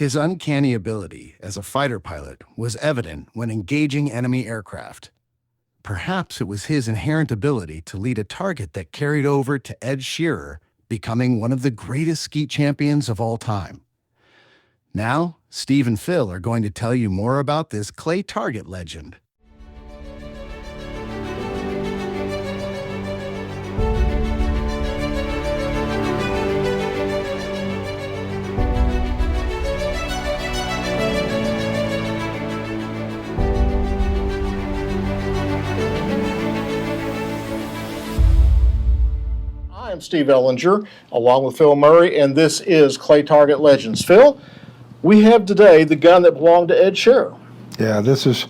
His uncanny ability as a fighter pilot was evident when engaging enemy aircraft. Perhaps it was his inherent ability to lead a target that carried over to Ed Scherer, becoming one of the greatest skeet champions of all time. Now, Steve and Phil are going to tell you more about this clay target legend. I'm Steve Ellinger, along with Phil Murray, and this is Clay Target Legends. Phil, we have today the gun that belonged to Ed Scherer. Yeah, this is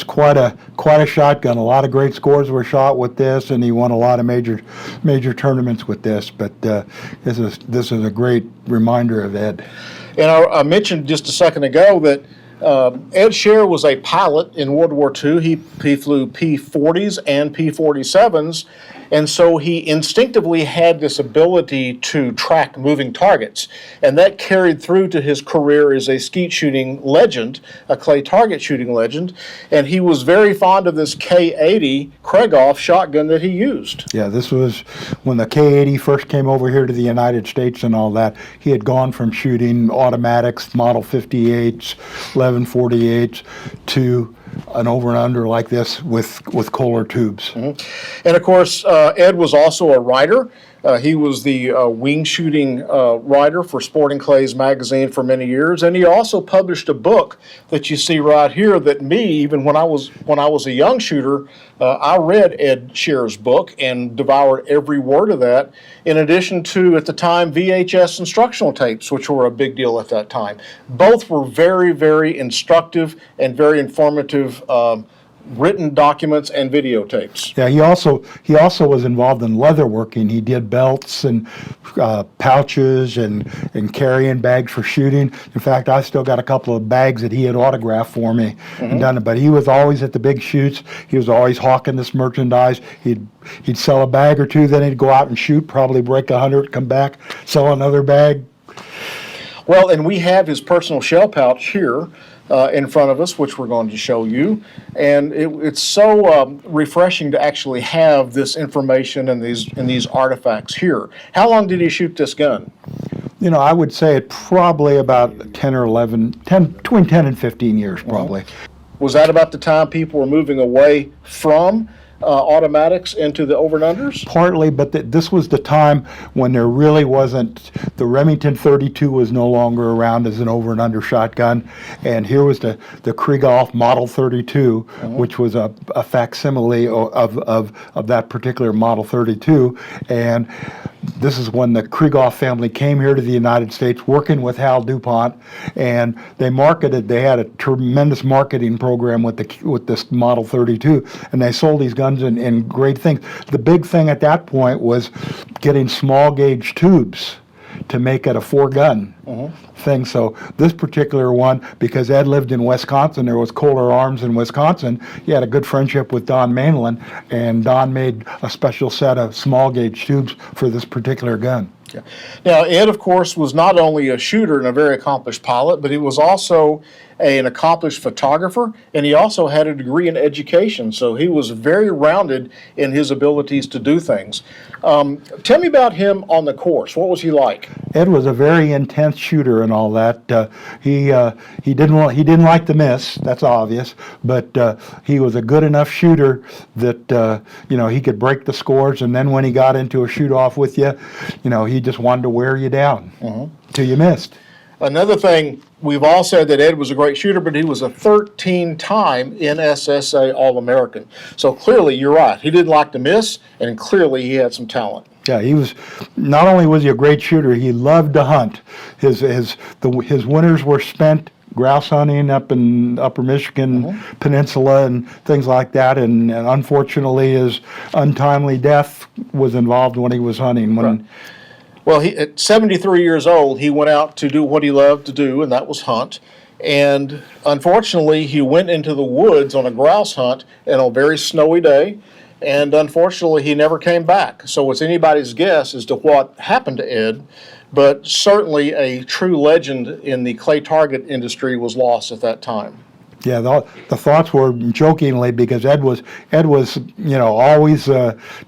quite a shotgun. A lot of great scores were shot with this, and he won a lot of major tournaments with this. But this is a great reminder of Ed. And I mentioned just a second ago that Ed Scherer was a pilot in World War II. He flew P-40s and P-47s, and so he instinctively had this ability to track moving targets. And that carried through to his career as a skeet shooting legend, a clay target shooting legend. And he was very fond of this K-80 Krieghoff shotgun that he used. Yeah, this was when the K-80 first came over here to the United States and all that. He had gone from shooting automatics, Model 58s, 1148s, to an over and under like this with Kohler tubes. Mm-hmm. And of course, Ed was also a writer. He was the wing shooting writer for Sporting Clays magazine for many years, and he also published a book that you see right here. That even when I was a young shooter, I read Ed Scherer's book and devoured every word of that. In addition to, at the time, VHS instructional tapes, which were a big deal at that time. Both were very, very instructive and very informative. Written documents and videotapes. Yeah, he also was involved in leatherworking. He did belts and pouches and carrying bags for shooting. In fact, I still got a couple of bags that he had autographed for me and done it. But he was always at the big shoots. He was always hawking this merchandise. He'd sell a bag or two, then he'd go out and shoot, probably break 100, come back, sell another bag. Well, and we have his personal shell pouch here in front of us, which we're going to show you. And it's so refreshing to actually have this information and these artifacts here. How long did he shoot this gun? You know, I would say it probably about 10 or 11, between 10 and 15 years probably. Was that about the time people were moving away from automatics into the over and unders? Partly, but this was the time when there really wasn't, the Remington 32 was no longer around as an over and under shotgun, and here was the Krieghoff Model 32, which was a facsimile of that particular Model 32, and this is when the Krieghoff family came here to the United States working with Hal DuPont, and they had a tremendous marketing program with this Model 32, and they sold these guns in great things. The big thing at that point was getting small gauge tubes to make it a 4-gun thing. So this particular one, because Ed lived in Wisconsin, there was Kohler Arms in Wisconsin, he had a good friendship with Don Mainland, and Don made a special set of small gauge tubes for this particular gun. Yeah. Now, Ed, of course, was not only a shooter and a very accomplished pilot, but he was also an accomplished photographer, and he also had a degree in education, so he was very rounded in his abilities to do things. Tell me about him on the course. What was he like? Ed was a very intense shooter and all that. He didn't like to miss. That's obvious. But he was a good enough shooter that he could break the scores. And then when he got into a shoot off with you, he just wanted to wear you down till you missed. Another thing, we've all said that Ed was a great shooter, but he was a 13-time NSSA All-American. So clearly, you're right. He didn't like to miss, and clearly he had some talent. Yeah, he was. Not only was he a great shooter, he loved to hunt. His winters were spent grouse hunting up in Upper Michigan Peninsula and things like that. And unfortunately, his untimely death was involved when he was hunting. Right. Well, at 73 years old, he went out to do what he loved to do, and that was hunt. And unfortunately, he went into the woods on a grouse hunt on a very snowy day, And unfortunately, he never came back. So it's anybody's guess as to what happened to Ed, but certainly a true legend in the clay target industry was lost at that time. Yeah, the thoughts were jokingly because Ed was always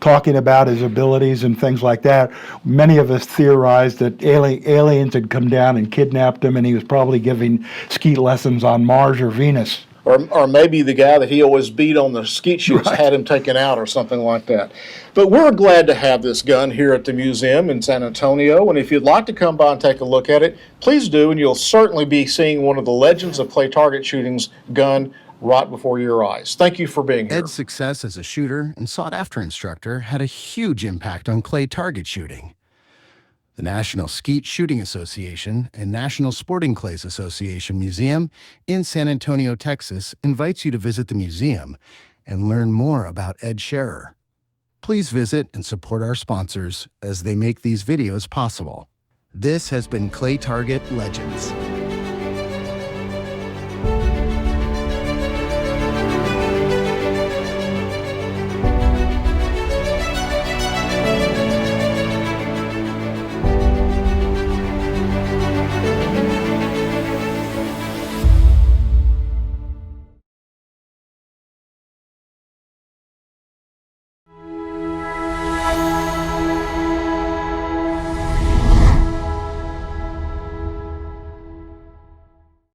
talking about his abilities and things like that. Many of us theorized that aliens had come down and kidnapped him, and he was probably giving skeet lessons on Mars or Venus. Or maybe the guy that he always beat on the skeet shoots had him taken out or something like that. But we're glad to have this gun here at the museum in San Antonio, and if you'd like to come by and take a look at it, please do, and you'll certainly be seeing one of the legends of clay target shooting's gun right before your eyes. Thank you for being here. Ed's success as a shooter and sought-after instructor had a huge impact on clay target shooting. The National Skeet Shooting Association and National Sporting Clays Association Museum in San Antonio, Texas, invites you to visit the museum and learn more about Ed Scherer. Please visit and support our sponsors as they make these videos possible. This has been Clay Target Legends.